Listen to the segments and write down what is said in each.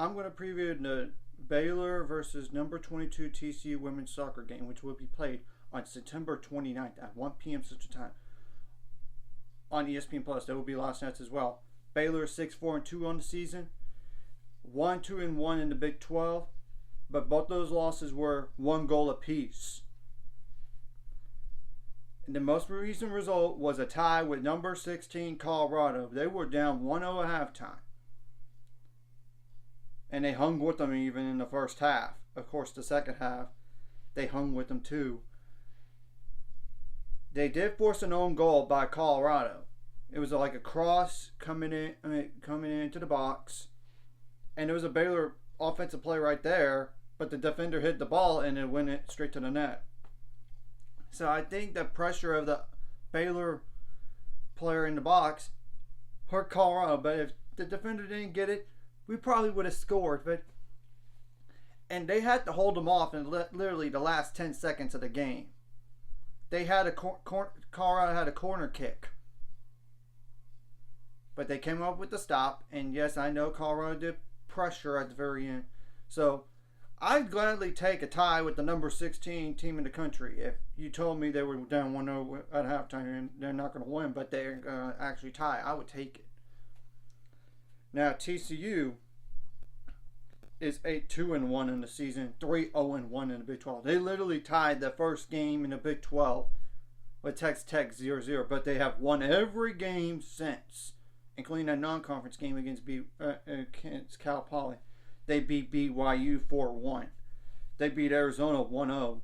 I'm going to preview the Baylor versus number 22 TCU women's soccer game, which will be played on September 29th at 1 p.m. Central Time on ESPN Plus. There will be last nights as well. Baylor 6-4-2 on the season, 1-2-1 in the Big 12, but both those losses were 1 goal apiece. And the most recent result was a tie with number 16 Colorado. They were down 1-0 at halftime. And they hung with them even in the first half. Of course, the second half, they hung with them too. They did force an own goal by Colorado. It was like a cross coming into the box. And it was a Baylor offensive play right there. But the defender hit the ball and it went straight to the net. So I think the pressure of the Baylor player in the box hurt Colorado. But if the defender didn't get it, we probably would have scored. And they had to hold them off in literally the last 10 seconds of the game. They had Colorado had a corner kick. But they came up with the stop. And yes, I know Colorado did pressure at the very end. So I'd gladly take a tie with the number 16 team in the country. If you told me they were down 1-0 at halftime and they're not going to win, but they're going to actually tie, I would take it. Now, TCU is 8-2-1 in the season, 3-0-1 in the Big 12. They literally tied the first game in the Big 12 with Texas Tech 0-0, but they have won every game since, including that non-conference game against Cal Poly. They beat BYU 4-1. They beat Arizona 1-0.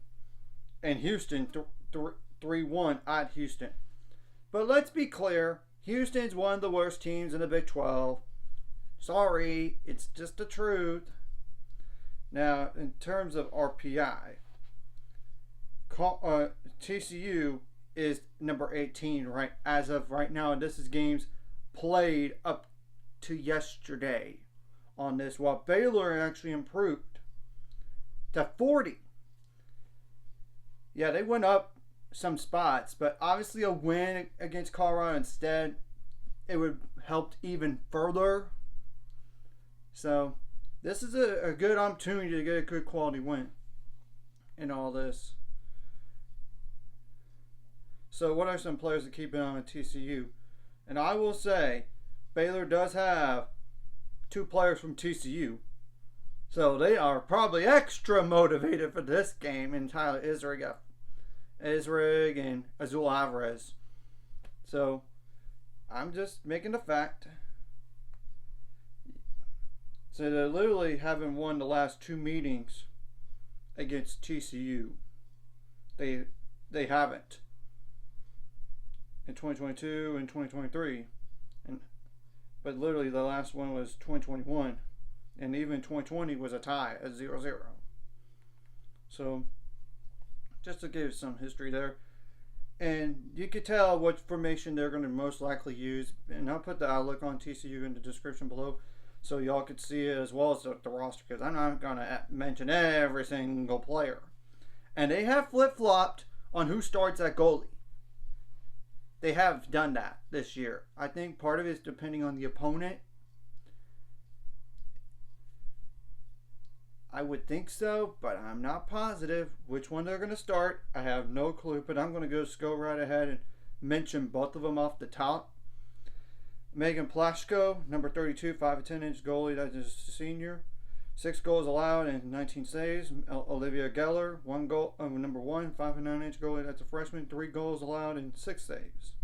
And Houston 3-1 at Houston. But let's be clear, Houston's one of the worst teams in the Big 12. Sorry, it's just the truth. Now, in terms of RPI, TCU is number 18 right as of right now. And this is games played up to yesterday on this, while Baylor actually improved to 40. Yeah, they went up some spots, but obviously a win against Colorado instead, it would help even further. So this is a good opportunity to get a good quality win in all this. So what are some players to keep an eye on at TCU? And I will say, Baylor does have 2 players from TCU. So they are probably extra motivated for this game in Tyler Isrig and Azul Alvarez. So I'm just making the fact. So they literally haven't won the last 2 meetings against TCU. They haven't. In 2022 and 2023. But literally the last one was 2021. And even 2020 was a tie at 0-0. So just to give some history there. And you could tell what formation they're going to most likely use. And I'll put the outlook on TCU in the description below, so y'all could see it as well as the roster, because I'm not going to mention every single player. And they have flip-flopped on who starts at goalie. They have done that this year. I think part of it is depending on the opponent. I would think so, but I'm not positive which one they're going to start. I have no clue, but I'm going to go right ahead and mention both of them off the top. Megan Plashko, number 32, 5'10" goalie, that's a senior. 6 goals allowed and 19 saves. Olivia Geller, 1 goal, number 1, 5'9" goalie, that's a freshman. 3 goals allowed and 6 saves.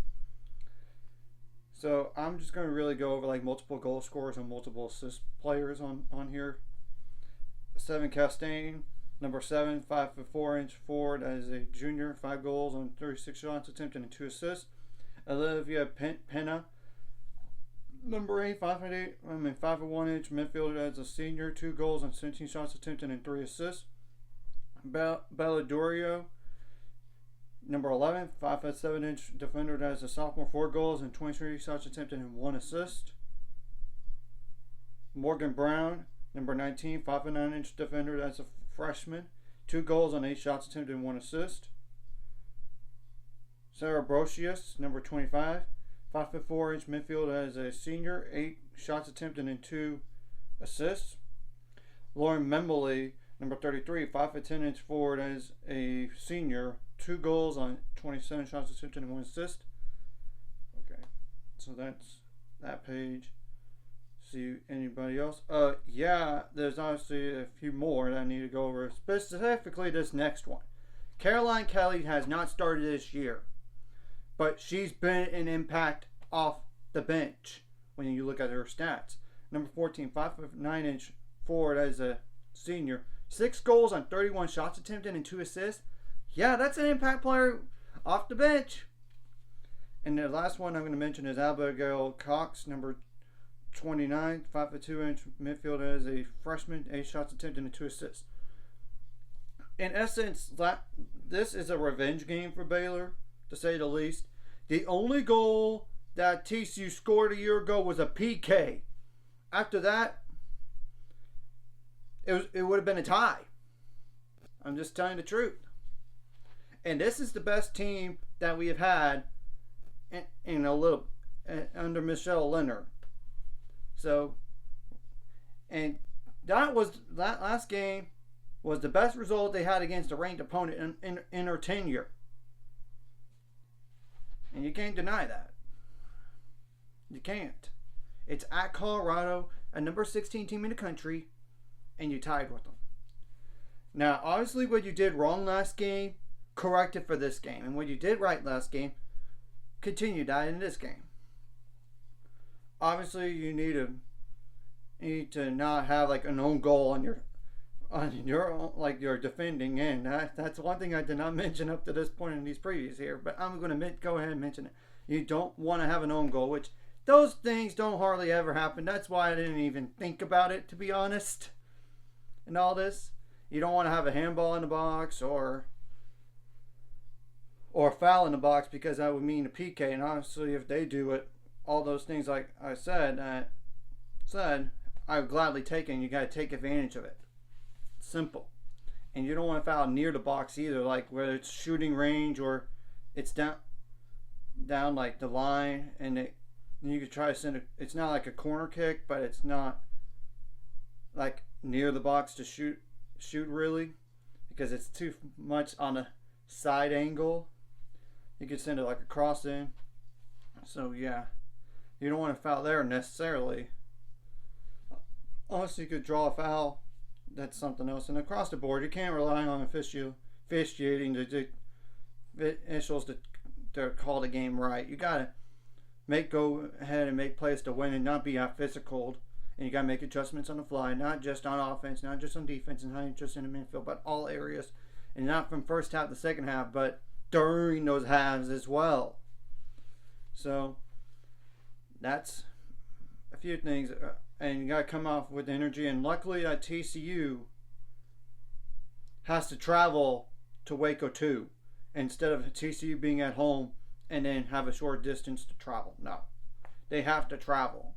So I'm just going to really go over like multiple goal scorers and multiple assist players on here. 7 Castaigne, number 7, 5'4" forward, as a junior, 5 goals on 36 shots attempted and 2 assists. Olivia Pena, number 8, 5'1" midfielder as a senior, 2 goals on 17 shots attempted and 3 assists. Belladorio, number 11, 5'7" defender as a sophomore, 4 goals and 23 shots attempted and 1 assist. Morgan Brown, number 19, 5'9" defender as a freshman, 2 goals on 8 shots attempted and 1 assist. Sarah Brocius, number 25, 5'4" midfielder as a senior, 8 shots attempted and 2 assists. Lauren Memley, number 33, 5'10" forward as a senior, 2 goals on 27 shots attempted and 1 assist. Okay, so that's that page. See anybody else? Yeah, there's obviously a few more that I need to go over. Specifically, this next one. Caroline Kelly has not started this year, but she's been an impact off the bench when you look at her stats. Number 14, 5'9" forward as a senior, 6 goals on 31 shots attempted and 2 assists. Yeah, that's an impact player off the bench. And the last one I'm going to mention is Abigail Cox, number 29, 5'2" midfielder as a freshman, 8 shots attempted and 2 assists. In essence, this is a revenge game for Baylor, to say the least. The only goal that TCU scored a year ago was a PK. After that, it would have been a tie. I'm just telling the truth. And this is the best team that we have had in a little under Michelle Leonard. So, and that last game was the best result they had against a ranked opponent in her tenure. And you can't deny that. You can't. It's at Colorado, a number 16 team in the country, and you tied with them. Now, obviously, what you did wrong last game, correct it for this game. And what you did right last game, continue that in this game. Obviously, you need to not have like an own goal on your like your defending end. That's one thing I did not mention up to this point in these previews here, but I'm going to go ahead and mention it. You don't want to have an own goal, which those things don't hardly ever happen. That's why I didn't even think about it, to be honest. In all this, you don't want to have a handball in the box or a foul in the box, because that would mean a PK. And honestly, if they do it, all those things like I said, I would gladly take it, and you got to take advantage of it. Simple. And you don't want to foul near the box either, like whether it's shooting range or it's down like the line, and you could try to send it. It's not like a corner kick, but it's not like near the box to shoot really, because it's too much on a side angle. You could send it like a cross in. So yeah, you don't want to foul there necessarily. Also, you could draw a foul. That's something else. And across the board, you can't rely on officiating the officials to call the game right. You gotta go ahead and make plays to win and not be out physical. And you gotta make adjustments on the fly, not just on offense, not just on defense, and not just in the midfield, but all areas, and not from first half to second half, but during those halves as well. So that's a few things. And you got to come off with energy. And luckily, TCU has to travel to Waco too, instead of TCU being at home and then have a short distance to travel. No, they have to travel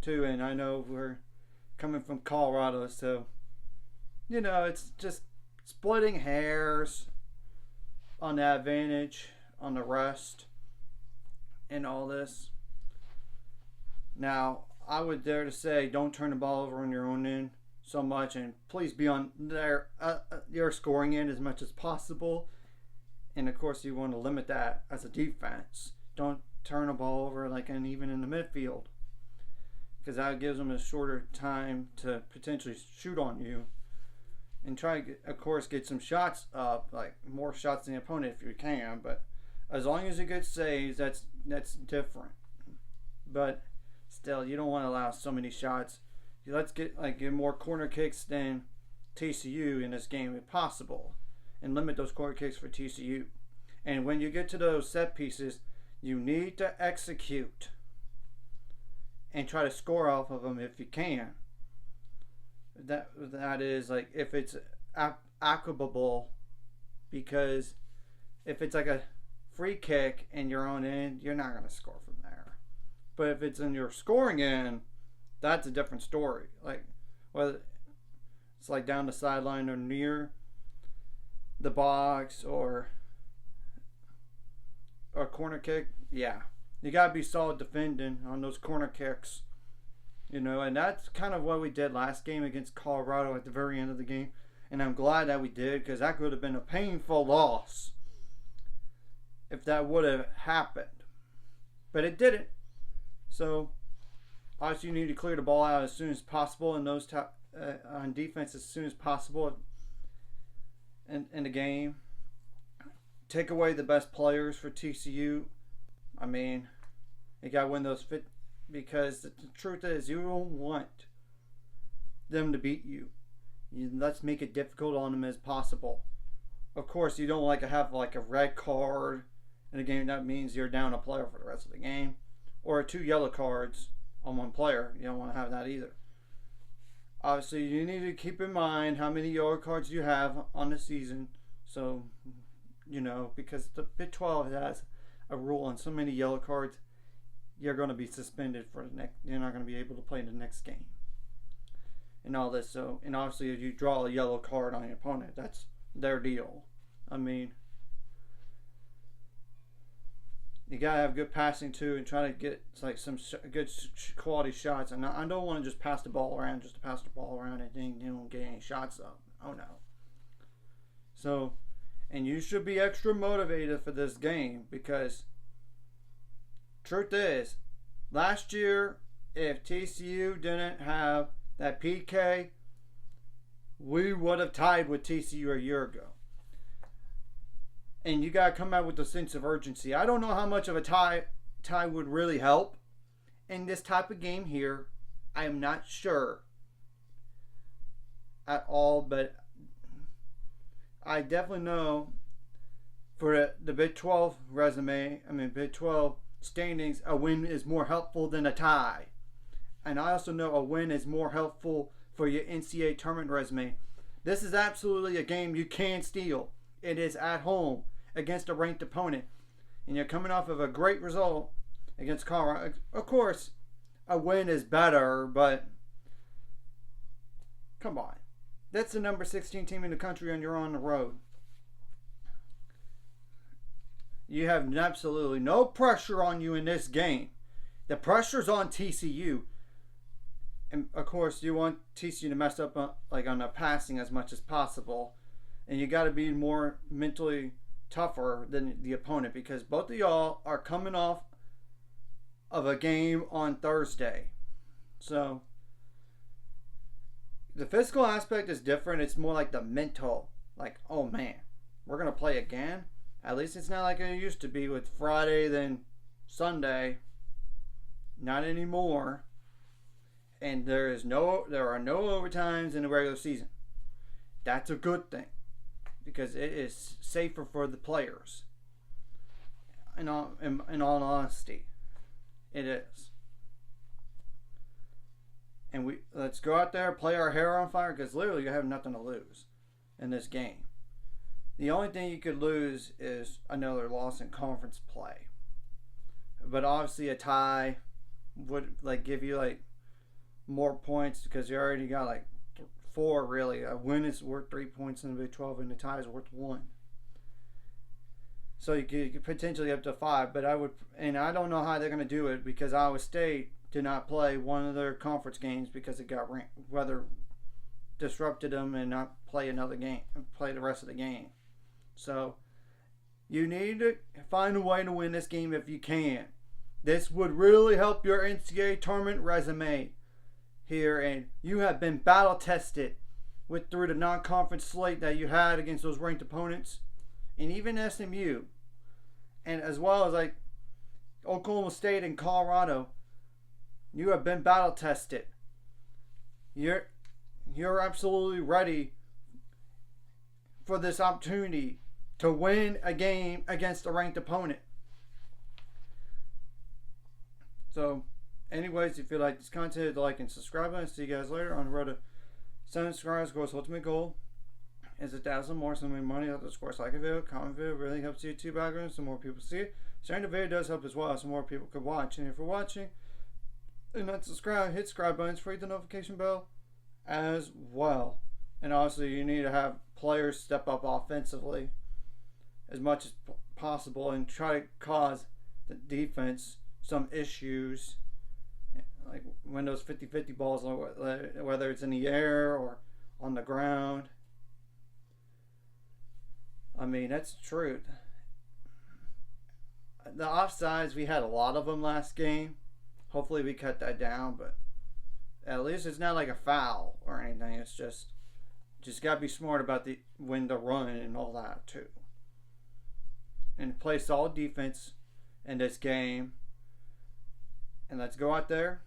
too. And I know we're coming from Colorado, so it's just splitting hairs on the advantage, on the rest, and all this. Now, I would dare to say, don't turn the ball over on your own end so much, and please be on your scoring end as much as possible. And of course, you want to limit that as a defense. Don't turn the ball over and even in the midfield, because that gives them a shorter time to potentially shoot on you. And try to, of course, get some shots up, like more shots than the opponent if you can. But as long as you get saves, that's different. But still, you don't want to allow so many shots. Let's get more corner kicks than TCU in this game if possible, and limit those corner kicks for TCU. And when you get to those set pieces, you need to execute and try to score off of them if you can. That is, like, if it's applicable, because if it's like a free kick in your own end, you're not going to score from there. But if it's in your scoring end, that's a different story. Like, whether it's like down the sideline or near the box or a corner kick, yeah, you gotta be solid defending on those corner kicks. And that's kind of what we did last game against Colorado at the very end of the game. And I'm glad that we did, because that could have been a painful loss if that would have happened. But it didn't. So, obviously, you need to clear the ball out as soon as possible and on defense as soon as possible in the game. Take away the best players for TCU. I mean, you got to win those because the truth is, you don't want them to beat you. Let's make it difficult on them as possible. Of course, you don't like to have like a red card in a game. That means you're down a player for the rest of the game. Or 2 yellow cards on one player. You don't want to have that either. Obviously, you need to keep in mind how many yellow cards you have on the season. So, because the Big 12 has a rule on so many yellow cards, you're going to be suspended for the next. You're not going to be able to play in the next game. And all this. So, and obviously, if you draw a yellow card on your opponent, that's their deal. I mean, you gotta have good passing too, and try to get like some good quality shots. And I don't want to just pass the ball around just to pass the ball around and then you don't get any shots up. Oh no. So, and you should be extra motivated for this game, because truth is, last year if TCU didn't have that PK, we would have tied with TCU a year ago. And you got to come out with a sense of urgency. I don't know how much of a tie would really help in this type of game here. I am not sure at all, but I definitely know for the Big 12 Big 12 standings, a win is more helpful than a tie. And I also know a win is more helpful for your NCAA tournament resume. This is absolutely a game you can't steal. It is at home against a ranked opponent. And you're coming off of a great result against Colorado. Of course, a win is better, but come on. That's the number 16 team in the country and you're on the road. You have absolutely no pressure on you in this game. The pressure's on TCU. And of course, you want TCU to mess up on the passing as much as possible. And you got to be more mentally tougher than the opponent, because both of y'all are coming off of a game on Thursday. So the physical aspect is different. It's more like the mental. Like, oh man, we're going to play again? At least it's not like it used to be with Friday then Sunday. Not anymore. And there are no overtimes in the regular season. That's a good thing, because it is safer for the players. In all honesty, it is. And let's go out there, play our hair on fire, because literally you have nothing to lose in this game. The only thing you could lose is another loss in conference play. But obviously a tie would give you more points, because you already got 4 really. A win is worth 3 points in the Big 12, and a tie is worth 1. So you could potentially up to 5. But I don't know how they're going to do it, because Iowa State did not play one of their conference games because it got weather disrupted them and not play another game, play the rest of the game. So you need to find a way to win this game if you can. This would really help your NCAA tournament resume here, and you have been battle tested through the non-conference slate that you had against those ranked opponents, and even SMU, and as well as Oklahoma State and Colorado. You have been battle tested. You're absolutely ready for this opportunity to win a game against a ranked opponent. So, anyways, if you like this content, hit the like and subscribe button. See you guys later on the road to 7 subscribers. Of course, ultimate goal is 1,000 more. So many money. Of course, like a video, comment video, really helps the YouTube algorithm so more people see it. Sharing the video does help as well, so more people can watch. And if you're watching and not subscribe, hit subscribe buttons for the notification bell as well. And obviously, you need to have players step up offensively as much as possible and try to cause the defense some issues. like win those 50-50 balls, whether it's in the air or on the ground. I mean, that's the truth. The offsides, we had a lot of them last game. Hopefully we cut that down, but at least it's not like a foul or anything. It's just got to be smart about when to run and all that too. And play solid defense in this game. And let's go out there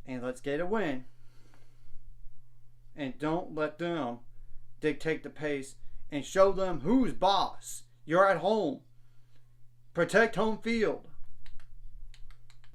and let's get a win. And don't let them dictate the pace and show them who's boss. You're at home. Protect home field.